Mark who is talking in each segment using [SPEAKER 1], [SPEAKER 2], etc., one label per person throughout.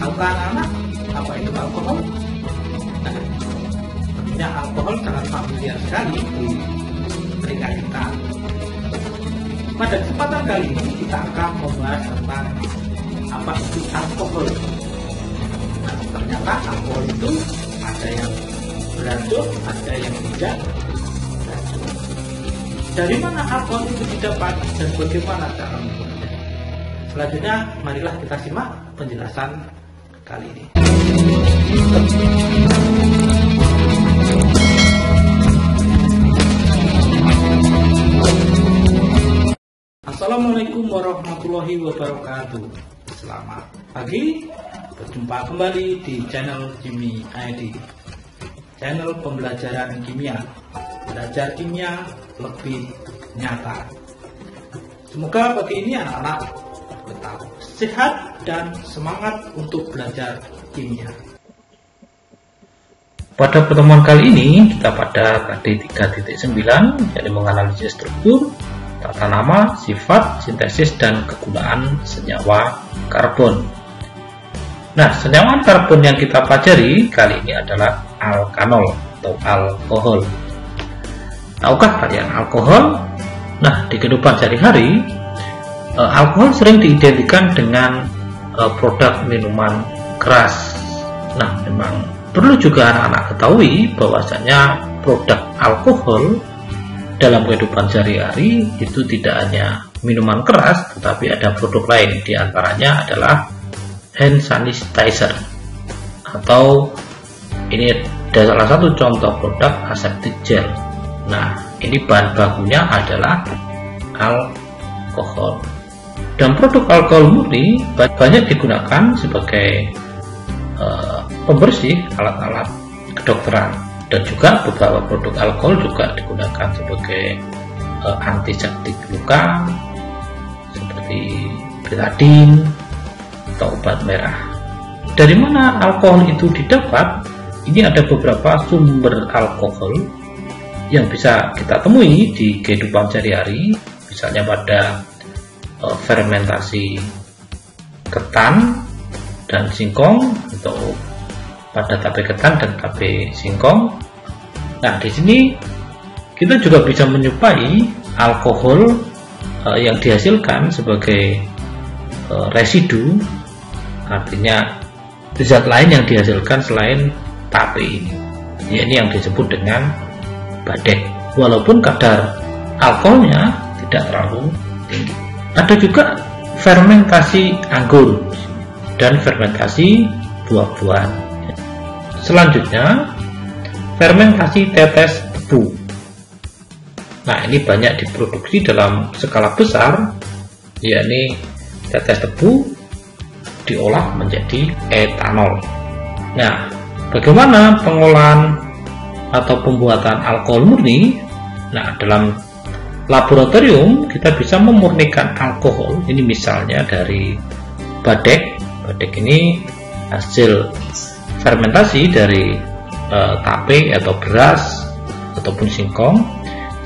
[SPEAKER 1] Tahukah anak-anak apa itu alkohol? Nah, tentunya alkohol sangat familiar sekali di telinga kita. Pada kesempatan kali ini kita akan membahas tentang apa itu alkohol. Nah, ternyata alkohol itu ada yang beracun, ada yang tidak beracun. Dari mana alkohol itu didapat dan bagaimana cara membuatnya? Selanjutnya, marilah kita simak penjelasan kali ini. Assalamualaikum warahmatullahi wabarakatuh. Selamat pagi, berjumpa kembali di channel Jimmy ID, channel pembelajaran kimia. Belajar kimia lebih nyata. Semoga pagi ini anak-anak tetap sehat dan semangat untuk belajar kimia. Pada pertemuan kali ini kita pada KD 3.9, yaitu menganalisis struktur, tata nama, sifat, sintesis, dan kegunaan senyawa karbon. Nah, senyawa karbon yang kita pelajari kali ini adalah alkanol atau alkohol. Tahukah kalian alkohol? Nah, di kehidupan sehari-hari, alkohol sering diidentikan dengan produk minuman keras. Nah, memang perlu juga anak-anak ketahui bahwasanya produk alkohol dalam kehidupan sehari-hari itu tidak hanya minuman keras, tetapi ada produk lain. Di antaranya adalah hand sanitizer, atau ini ada salah satu contoh produk aseptic gel. Nah, ini bahan bakunya adalah alkohol. Dan produk alkohol murni banyak digunakan sebagai pembersih alat-alat kedokteran, dan juga beberapa produk alkohol juga digunakan sebagai antiseptik luka seperti betadine atau obat merah. Dari mana alkohol itu didapat? Ini ada beberapa sumber alkohol yang bisa kita temui di kehidupan sehari-hari, misalnya pada fermentasi ketan dan singkong, atau pada tape ketan dan tape singkong. Nah, di sini kita juga bisa menyuplai alkohol yang dihasilkan sebagai residu, artinya zat lain yang dihasilkan selain tape ini, yakni yang disebut dengan badek, walaupun kadar alkoholnya tidak terlalu tinggi. Ada juga fermentasi anggur dan fermentasi buah-buahan. Selanjutnya, fermentasi tetes tebu. Nah, ini banyak diproduksi dalam skala besar, yakni tetes tebu diolah menjadi etanol. Nah, bagaimana pengolahan atau pembuatan alkohol murni? Nah, dalam laboratorium kita bisa memurnikan alkohol. Ini misalnya dari badek. Badek ini hasil fermentasi dari tape atau beras ataupun singkong,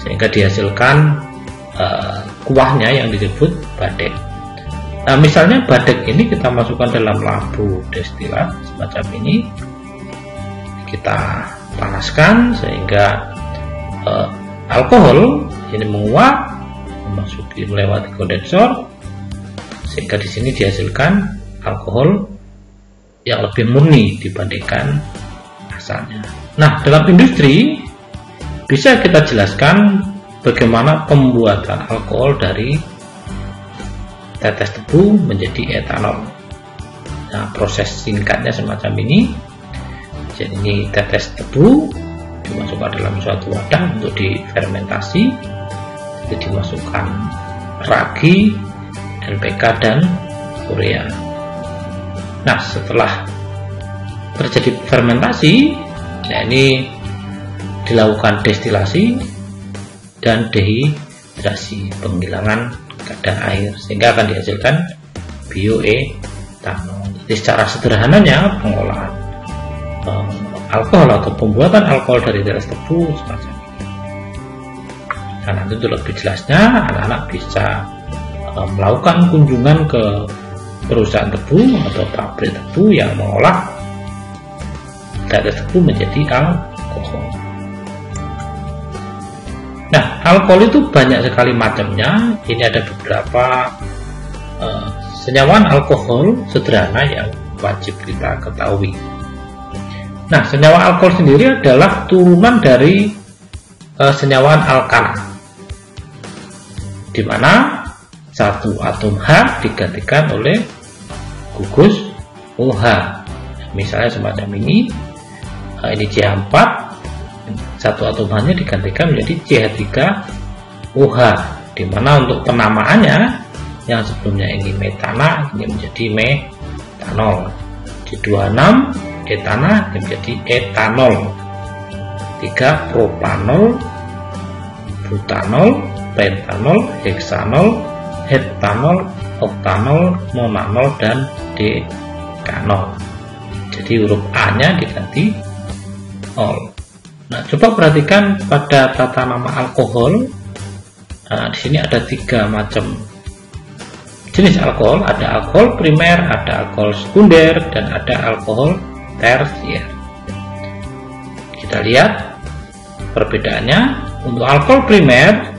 [SPEAKER 1] sehingga dihasilkan kuahnya yang disebut badek. Nah, misalnya badek ini kita masukkan dalam labu destilat semacam ini, kita panaskan sehingga alkohol ini menguap, memasuki melewati kondensor, sehingga di sini dihasilkan alkohol yang lebih murni dibandingkan asalnya. Nah, dalam industri bisa kita jelaskan bagaimana pembuatan alkohol dari tetes tebu menjadi etanol. Nah, proses singkatnya semacam ini. Jadi ini tetes tebu dimasukkan dalam suatu wadah untuk difermentasi, jadi dimasukkan ragi, NPK, dan urea. Nah, setelah terjadi fermentasi, nah ini dilakukan destilasi dan dehidrasi, penghilangan kadar air, sehingga akan dihasilkan bioetanol. Jadi secara sederhananya pengolahan alkohol atau pembuatan alkohol dari tetes tebu semacam ini. Nah, nanti untuk lebih jelasnya anak-anak bisa melakukan kunjungan ke perusahaan tebu atau pabrik tebu yang mengolah tetes tebu menjadi alkohol. Nah, alkohol itu banyak sekali macamnya. Ini ada beberapa senyawaan alkohol sederhana yang wajib kita ketahui. Nah, senyawa alkohol sendiri adalah turunan dari senyawaan alkana, di mana satu atom H digantikan oleh gugus OH. Misalnya semacam ini CH4, satu atom H-nya digantikan menjadi CH3OH, di mana untuk penamaannya yang sebelumnya ini metana ini menjadi metanol, C26 etana ini menjadi etanol, 3 propanol, butanol, pentanol, heksanol, hetanol, oktanol, monanol, dan dekanol. Jadi huruf A nya diganti ol. Nah, coba perhatikan pada tata nama alkohol. Nah, di sini ada 3 macam jenis alkohol. Ada alkohol primer, ada alkohol sekunder, dan ada alkohol tersier. Kita lihat perbedaannya. Untuk alkohol primer,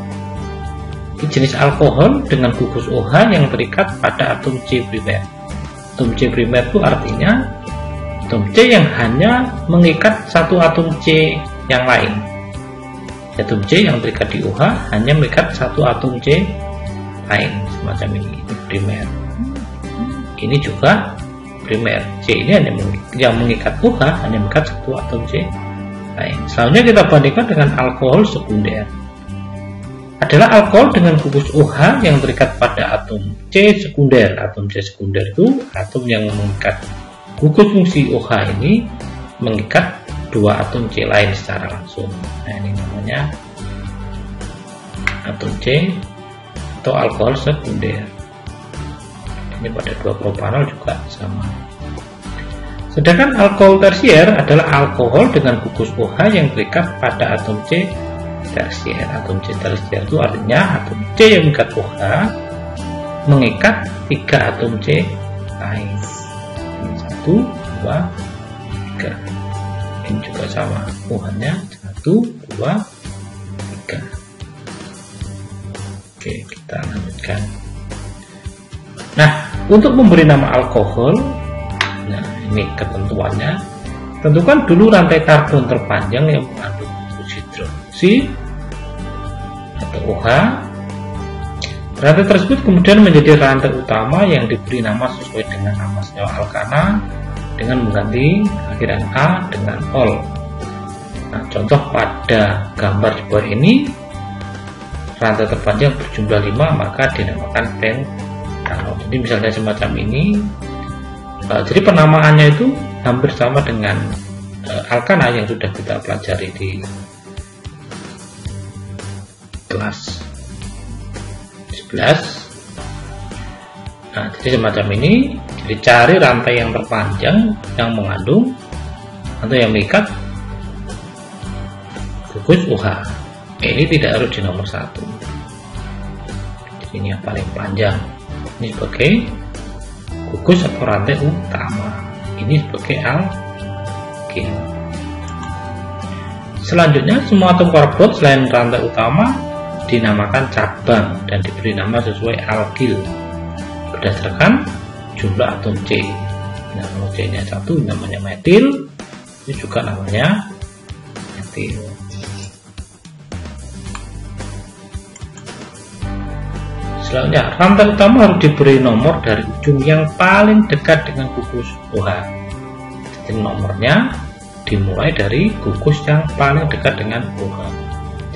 [SPEAKER 1] jenis alkohol dengan gugus OH yang terikat pada atom C primer. Atom C primer itu artinya atom C yang hanya mengikat satu atom C yang lain. Atom C yang terikat di OH hanya mengikat satu atom C lain, semacam ini primer. Ini juga primer. C ini hanya yang mengikat OH hanya mengikat satu atom C lain. Selanjutnya kita bandingkan dengan alkohol sekunder. Adalah alkohol dengan gugus OH yang terikat pada atom C sekunder. Atom C sekunder itu atom yang mengikat gugus fungsi OH ini mengikat 2 atom C lain secara langsung. Nah, ini namanya atom C atau alkohol sekunder. Ini pada 2 propanol juga sama. Sedangkan alkohol tersier adalah alkohol dengan gugus OH yang terikat pada atom C tersier. Atom C tersier itu artinya atom C yang mengikat OH mengikat 3 atom C lain. Ini 1, 2, 3. Ini juga sama, OH-nya 1, 2, 3. Oke, kita lanjutkan. Nah, untuk memberi nama alkohol, nah ini ketentuannya. Tentukan dulu rantai karbon terpanjang yang mengandung hidroksi atau OH. Rantai tersebut kemudian menjadi rantai utama yang diberi nama sesuai dengan nama senyawa alkana dengan mengganti akhiran A dengan ol. Nah, contoh pada gambar di bawah ini, rantai terpanjang berjumlah 5 maka dinamakan pentanol. Jadi misalnya semacam ini. Jadi penamaannya itu hampir sama dengan alkana yang sudah kita pelajari di kelas 11. Nah, jadi semacam ini. Jadi cari rantai yang terpanjang yang mengandung atau yang mengikat gugus OH. Ini tidak harus di nomor 1. Jadi ini yang paling panjang. Ini sebagai gugus atau rantai utama. Ini sebagai alkin. Selanjutnya, semua atom karbon selain rantai utama dinamakan cabang dan diberi nama sesuai alkil berdasarkan jumlah atom C. Nah, kalau C nya 1 namanya metil, itu juga namanya metil. Selanjutnya, rantai utama harus diberi nomor dari ujung yang paling dekat dengan gugus OH. Jadi nomornya dimulai dari gugus yang paling dekat dengan OH.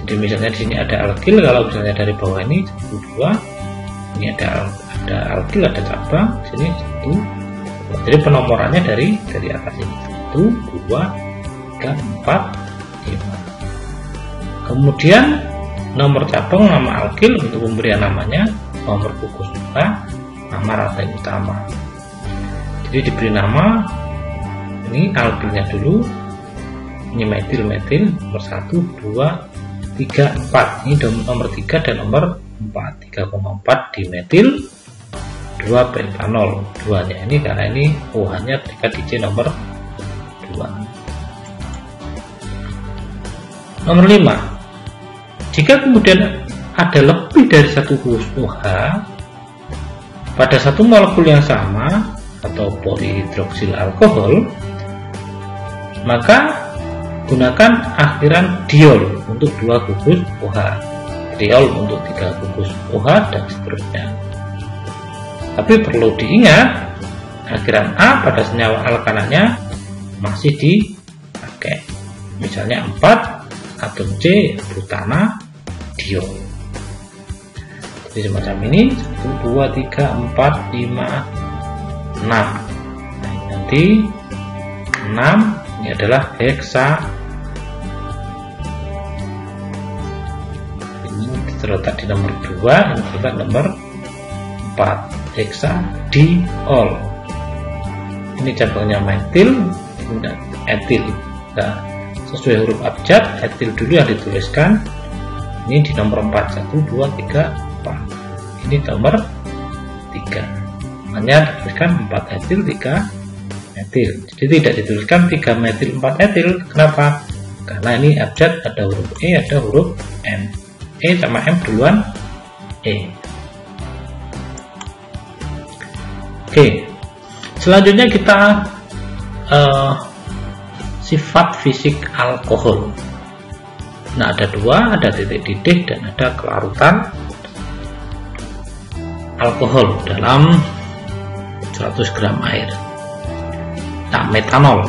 [SPEAKER 1] Jadi misalnya di sini ada alkil, kalau misalnya dari bawah ini 1, 2, ini ada alkil, ada cabang, sini 1. Jadi penomorannya dari atas ini 1, 2, 3, 4, 5. Kemudian nomor cabang nama alkil untuk pemberian namanya, nomor gugus OH, nama rantai utama. Jadi diberi nama ini alkilnya dulu, ini metil nomor 1, 2, 3, 4. Ini nomor 3 dan nomor 4. 3,4 di metil, 2-pentanol. 2-nya ini karena ini OH-nya 3 DJ nomor 2. Nomor 5. Jika kemudian ada lebih dari satu huruf OH pada satu molekul yang sama atau polihidroksil alkohol, maka gunakan akhiran diol untuk 2 gugus OH, diol untuk 3 gugus OH, dan seterusnya. Tapi perlu diingat, akhiran A pada senyawa alkananya masih dipakai. Misalnya 4 atom C butana diol. Jadi semacam ini 1, 2, 3, 4, 5, 6. Nah, nanti 6 ini adalah heksa. Ini terletak di nomor 2, ini terletak nomor 4, heksa diol. Ini cabangnya metil, kemudian etil. Nah, sesuai huruf abjad, etil dulu yang dituliskan. Ini di nomor 4, 1, 2, 3, 4. Ini nomor 3. Hanya dituliskan 4 etil, 3 metil. Jadi tidak dituliskan 3 metil, 4 etil. Kenapa? Karena ini abjad, ada huruf E, ada huruf M. E sama M duluan E. Oke, selanjutnya kita sifat fisik alkohol. Nah, ada 2, ada titik didih dan ada kelarutan alkohol dalam 100 gram air. Nah, metanol.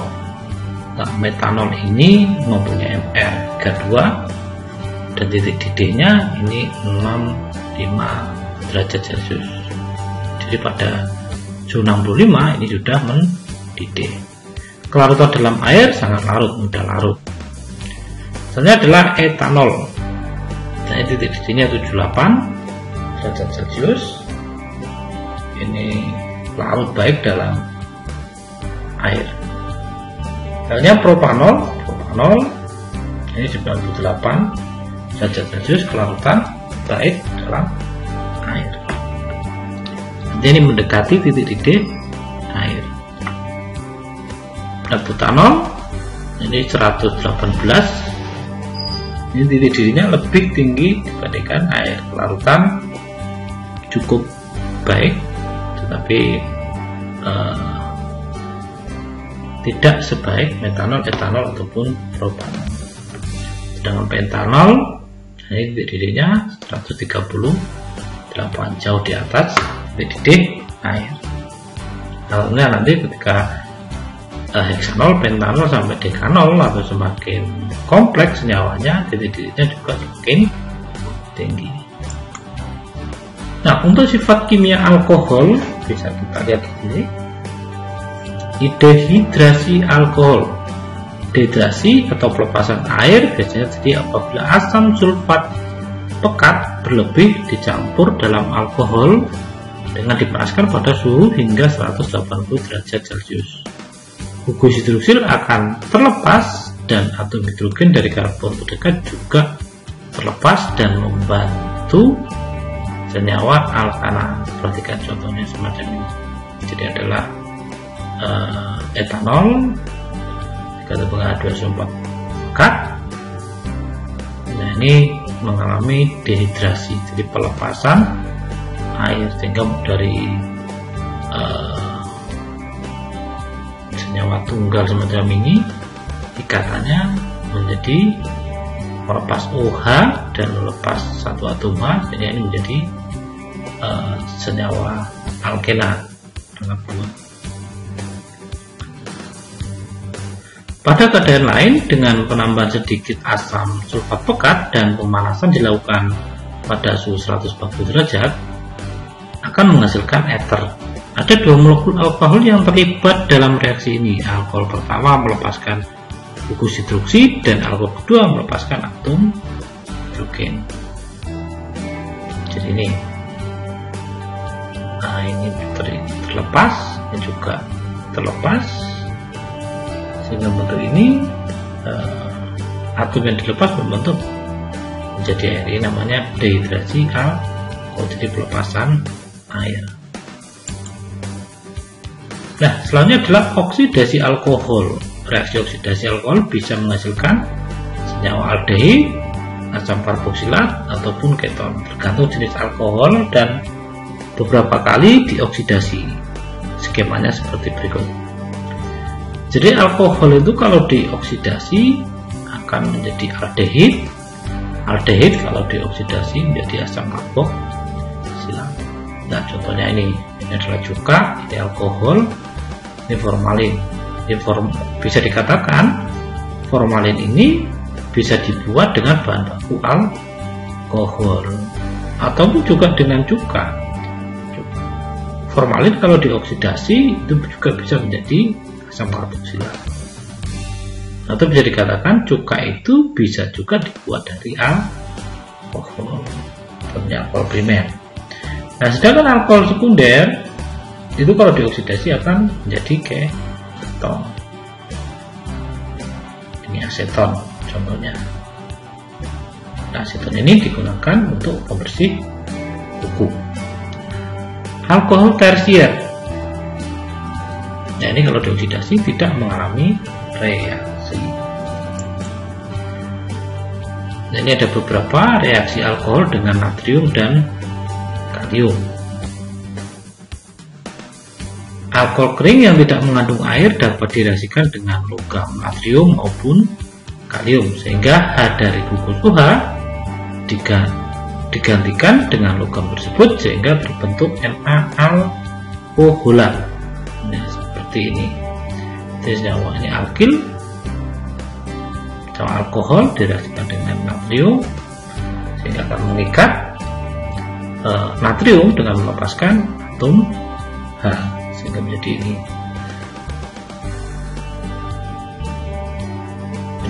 [SPEAKER 1] Nah, metanol ini mempunyai mR32 dan titik didihnya ini 65 derajat Celcius. Jadi pada suhu 65 ini sudah mendidih. Kelarutan dalam air sangat larut, mudah larut. Misalnya adalah etanol. Nah, titik didihnya 78 derajat Celcius. Ini larut baik dalam air. Misalnya propanol ini 98 derajat Celcius, kelarutan baik dalam air. Ini mendekati titik didih air. Nah, butanol ini 118. Ini titik didihnya lebih tinggi dibandingkan air. Kelarutan cukup baik, tetapi tidak sebaik metanol, etanol ataupun propanol. Sedangkan pentanol ini titik didihnya 138, jauh di atas titik didih air. Halnya nanti ketika heksanol, pentanol sampai dekanol atau semakin kompleks senyawanya, titik didihnya juga semakin tinggi. Nah, untuk sifat kimia alkohol bisa kita lihat di sini. Dehidrasi alkohol. Dehidrasi atau pelepasan air biasanya terjadi apabila asam sulfat pekat berlebih dicampur dalam alkohol dengan dipanaskan pada suhu hingga 180 derajat Celcius. Gugus hidroksil akan terlepas dan atom hidrogen dari karbon terdekat juga terlepas dan membantu senyawa alkana. Perhatikan contohnya semacam ini. Jadi adalah etanol, jika tabungan H2SO4 pekat. Nah, ini mengalami dehidrasi, jadi pelepasan air, sehingga dari senyawa tunggal semacam ini ikatannya menjadi melepas OH dan melepas satu atom H, sehingga ini menjadi senyawa alkena dengan buah. Pada keadaan lain, dengan penambahan sedikit asam sulfat pekat dan pemanasan dilakukan pada suhu 140 derajat, akan menghasilkan ether. Ada 2 molekul alkohol yang terlibat dalam reaksi ini. Alkohol pertama melepaskan gugus hidroksi dan alkohol kedua melepaskan atom hidrogen. Jadi ini, nah ini terlepas, ini juga terlepas, sehingga bentuk ini atom yang dilepas membentuk menjadi air. Ini namanya dehidrasi alkohol, jadi pelepasan air. Nah, selanjutnya adalah oksidasi alkohol. Reaksi oksidasi alkohol bisa menghasilkan senyawa aldehid, asam karboksilat, ataupun keton, tergantung jenis alkohol dan beberapa kali dioksidasi. Skemanya seperti berikut. Jadi alkohol itu kalau dioksidasi akan menjadi aldehid. Aldehid kalau dioksidasi menjadi asam karboksilat. Nah, contohnya ini adalah cuka, ini alkohol, ini formalin. Ini bisa dikatakan formalin ini bisa dibuat dengan bahan baku alkohol ataupun juga dengan cuka. Formalin kalau dioksidasi itu juga bisa menjadi asam karboksilat. Atau bisa dikatakan cuka itu bisa juga dibuat dari alkohol, contohnya alkohol primer. Nah, sedangkan alkohol sekunder itu kalau dioksidasi akan menjadi keton. Ini aseton contohnya. Nah, aseton ini digunakan untuk pembersih buku. Alkohol tersier. Nah, ini kalau dioksidasi tidak mengalami reaksi. Nah, ini ada beberapa reaksi alkohol dengan natrium dan kalium. Alkohol kering yang tidak mengandung air dapat direaksikan dengan logam natrium maupun kalium, sehingga H dari gugus OH digantikan dengan logam tersebut sehingga terbentuk Na alkoholat. Nah, seperti ini. Jadi senyawa ini alkil, senyawa alkohol direaksikan dengan natrium sehingga akan mengikat natrium dengan melepaskan atom H sehingga menjadi ini.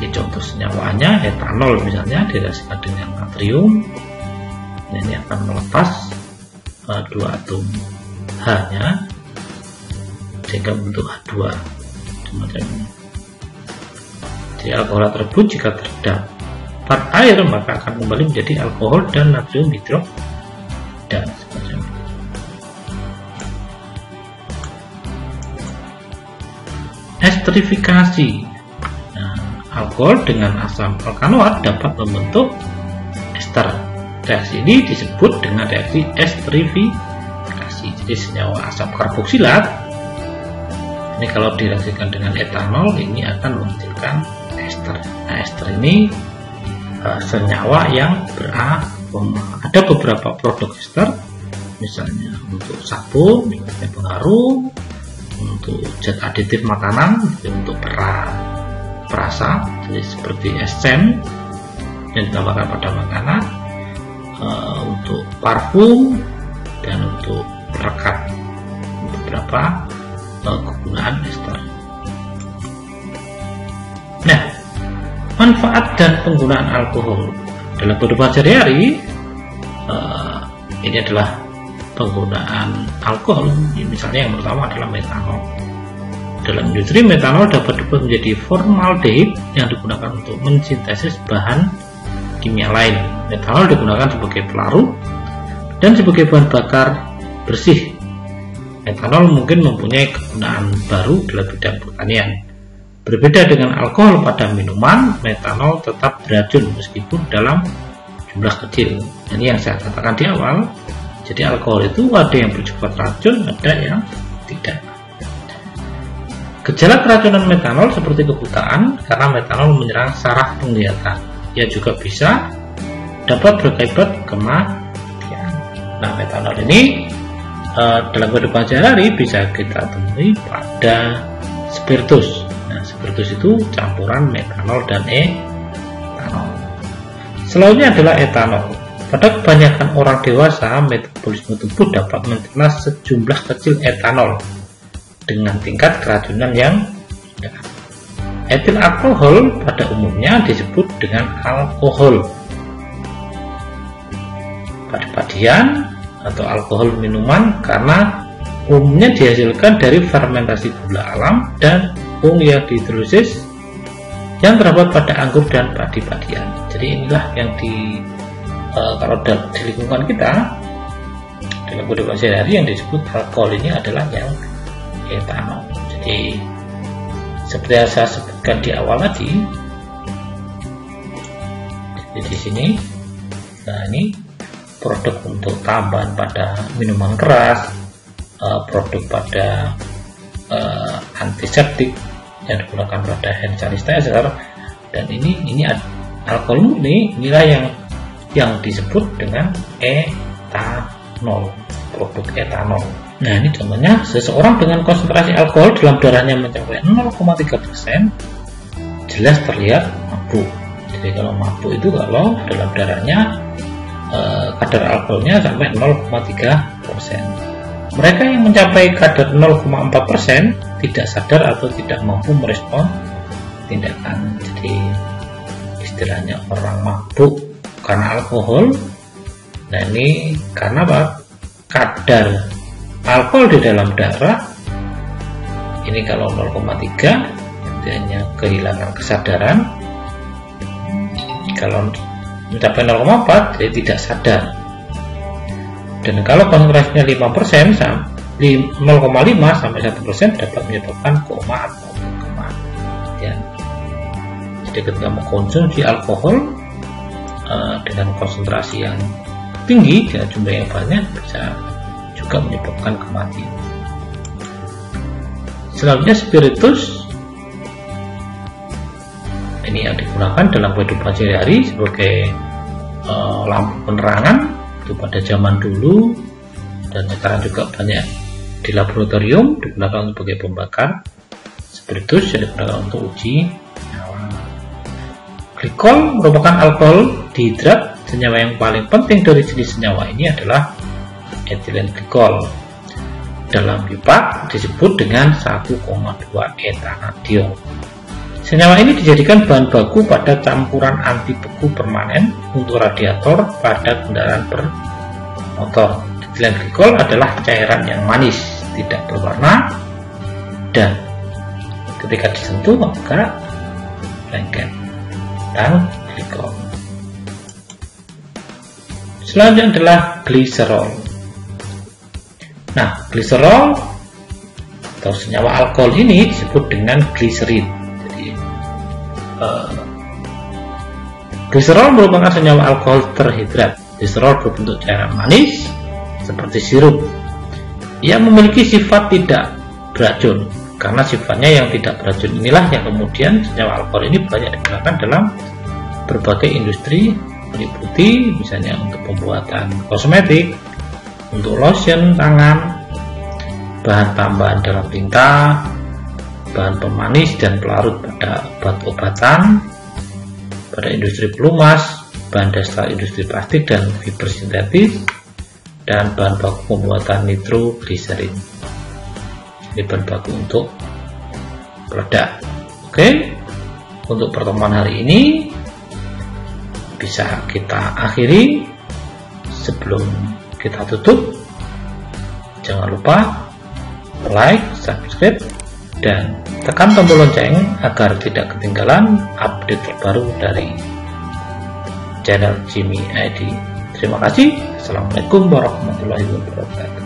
[SPEAKER 1] Ini contoh senyawanya, etanol misalnya direaksikan dengan natrium. Nah, ini akan melepas dua atom H-nya sehingga bentuk H2 semacam ini. Jadi alkohol tersebut jika terdapat air maka akan kembali menjadi alkohol dan natrium hidroksida semacam ini. Esterifikasi. Nah, alkohol dengan asam alkanoat dapat membentuk ester. Reaksi ini disebut dengan reaksi esterifikasi. Jadi senyawa asam karboksilat ini kalau direaksikan dengan etanol ini akan menghasilkan ester. Nah, ester ini senyawa yang beraroma. Ada beberapa produk ester, misalnya untuk sabun, misalnya pengharum, untuk zat aditif makanan, untuk perasa, jadi seperti esen yang ditambahkan pada makanan, untuk parfum dan untuk perekat. Beberapa kegunaan ester. Nah, manfaat dan penggunaan alkohol dalam kehidupan sehari-hari ini adalah penggunaan alkohol. Misalnya yang pertama adalah metanol. Dalam industri, metanol dapat dibuat menjadi formaldehid yang digunakan untuk mensintesis bahan kimia lain. Metanol digunakan sebagai pelarut dan sebagai bahan bakar bersih. Metanol mungkin mempunyai kegunaan baru dalam bidang pertanian. Berbeda dengan alkohol pada minuman, metanol tetap beracun meskipun dalam jumlah kecil. Ini yang saya katakan di awal. Jadi alkohol itu ada yang bersifat racun, ada yang tidak. Gejala keracunan metanol seperti kebutaan karena metanol menyerang saraf penglihatan. Ia juga bisa dapat berakibat kematian. Nah, metanol ini dalam kehidupan sehari-hari bisa kita temui pada spiritus. Nah, spiritus itu campuran metanol dan etanol. Selanjutnya adalah etanol. Pada kebanyakan orang dewasa, metabolisme tubuh dapat mencerna sejumlah kecil etanol dengan tingkat keracunan yang rendah. Etil alkohol pada umumnya disebut dengan alkohol padi-padian atau alkohol minuman karena umumnya dihasilkan dari fermentasi gula alam dan tepung yang dihidrolisis yang terdapat pada anggur dan padi-padian. Jadi inilah yang kalau di lingkungan kita dalam kehidupan sehari-hari yang disebut alkohol ini adalah yang etanol. Jadi seperti yang saya sebutkan di awal tadi, jadi di sini, nah ini produk untuk tambahan pada minuman keras, produk pada antiseptik yang digunakan pada hand sanitizer, dan ini alkohol murni, inilah yang disebut dengan etanol, produk etanol. Nah, ini contohnya seseorang dengan konsentrasi alkohol dalam darahnya mencapai 0,3%, jelas terlihat mabuk. Jadi kalau mabuk itu kalau dalam darahnya kadar alkoholnya sampai 0,3%. Mereka yang mencapai kadar 0,4% tidak sadar atau tidak mampu merespon tindakan. Jadi istilahnya orang mabuk karena alkohol. Nah, ini karena apa? Kadar alkohol di dalam darah ini kalau 0,3 artinya kehilangan kesadaran. Kalau mencapai 0,4 jadi tidak sadar. Dan kalau konsentrasinya 5%, 0,5 sampai 1% dapat menyebabkan koma atau kematian. Jadi ketika mengkonsumsi alkohol dengan konsentrasi yang tinggi dengan jumlah yang banyak bisa juga menyebabkan kematian. Selanjutnya spiritus, ini yang digunakan dalam kehidupan sehari-hari sebagai lampu penerangan itu pada zaman dulu, dan sekarang juga banyak di laboratorium digunakan sebagai pembakar. Spiritus yang digunakan untuk uji nyawa. Glikol merupakan alkohol dihidrat. Senyawa yang paling penting dari jenis senyawa ini adalah etilen glikol. Dalam BIPAC disebut dengan 1,2 etanadiol. Senyawa ini dijadikan bahan baku pada campuran anti beku permanen untuk radiator pada kendaraan bermotor. Etilen glikol adalah cairan yang manis, tidak berwarna, dan ketika disentuh maka lengket dan glikol. Selanjutnya adalah gliserol. Nah, gliserol atau senyawa alkohol ini disebut dengan gliserin. Jadi, gliserol merupakan senyawa alkohol terhidrat. Gliserol berbentuk cairan manis seperti sirup. Ia memiliki sifat tidak beracun. Karena sifatnya yang tidak beracun inilah yang kemudian senyawa alkohol ini banyak digunakan dalam berbagai industri, meliputi misalnya untuk pembuatan kosmetik, untuk lotion tangan, bahan tambahan dalam tinta, bahan pemanis dan pelarut pada obat-obatan, pada industri pelumas, bahan dasar industri plastik dan fiber sintetis, dan bahan baku pembuatan nitrogliserin. Ini bahan baku untuk peledak. Oke, untuk pertemuan hari ini bisa kita akhiri. Sebelum kita tutup, jangan lupa like, subscribe, dan tekan tombol lonceng agar tidak ketinggalan update terbaru dari channel Jimmy ID. Terima kasih. Assalamualaikum warahmatullahi wabarakatuh.